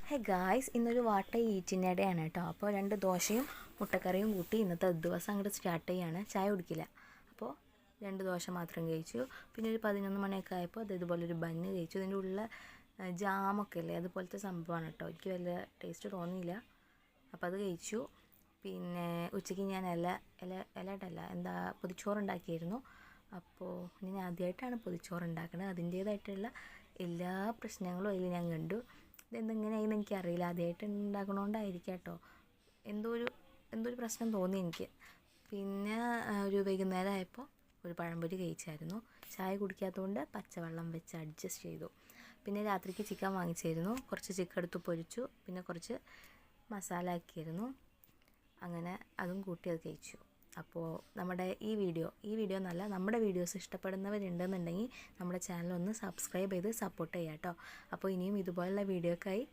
Hey guys, ഇന്നൊരു വാട്ട ഈറ്റിൻ്റെ ഇടയാണ് കേട്ടോ. അപ്പോൾ 2 ദോശയും മുട്ടക്കറിയും കൂട്ടി ഇന്നത്തെ ദിവസം അങ്ങോട്ട് സ്റ്റാർട്ട് ചെയ്യാണ്. ചായ കുടിക്കില്ല, അപ്പോൾ 2 ദോശ മാത്രം കഴിച്ചു. പിന്നെ ഒരു 11 മണിയൊക്കെ ആയപ്പോൾ ഇതുപോലൊരു ബന്ന് കഴിച്ചു. ഇതിൻ്റെ ഉള്ളിൽ ജാമൊക്കെ അല്ലേ, അതുപോലത്തെ സംഭവമാണ് കേട്ടോ. എനിക്ക് വലിയ ടേസ്റ്റ് തോന്നിയില്ല, അപ്പോൾ അത് കഴിച്ചു. പിന്നെ ഉച്ചയ്ക്ക് ഞാൻ ഇലട്ടല്ല പൊതിച്ചോറുണ്ടാക്കിയായിരുന്നു. അപ്പോൾ ഞാൻ ആദ്യമായിട്ടാണ് പൊതിച്ചോറ് ഉണ്ടാക്കുന്നത്. അതിൻ്റേതായിട്ടുള്ള എല്ലാ പ്രശ്നങ്ങളും അതിൽ ഞാൻ കണ്ടു. ഇതെന്തെങ്ങനെയാണെന്ന് എനിക്കറിയില്ല, ആദ്യമായിട്ട് ഉണ്ടാക്കണോണ്ടായിരിക്കാം കേട്ടോ. എന്തോ ഒരു പ്രശ്നം തോന്നി എനിക്ക്. പിന്നെ ഒരു വൈകുന്നേരം ആയപ്പോൾ ഒരു പഴംപൊരി കഴിച്ചായിരുന്നു. ചായ കുടിക്കാത്തതുകൊണ്ട് പച്ചവെള്ളം വെച്ച് അഡ്ജസ്റ്റ് ചെയ്തു. പിന്നെ രാത്രിക്ക് ചിക്കൻ വാങ്ങിച്ചായിരുന്നു. കുറച്ച് ചിക്കൻ എടുത്ത് പൊരിച്ചു, പിന്നെ കുറച്ച് മസാല ആക്കിയിരുന്നു. അങ്ങനെ അതും കൂട്ടി അത് കഴിച്ചു. അപ്പോൾ നമ്മുടെ ഈ വീഡിയോ എന്നല്ല, നമ്മുടെ വീഡിയോസ് ഇഷ്ടപ്പെടുന്നവരുണ്ടെന്നുണ്ടെങ്കിൽ നമ്മുടെ ചാനൽ ഒന്ന് സബ്സ്ക്രൈബ് ചെയ്ത് സപ്പോർട്ട് ചെയ്യാം കേട്ടോ. അപ്പോൾ ഇനിയും ഇതുപോലുള്ള വീഡിയോക്കായി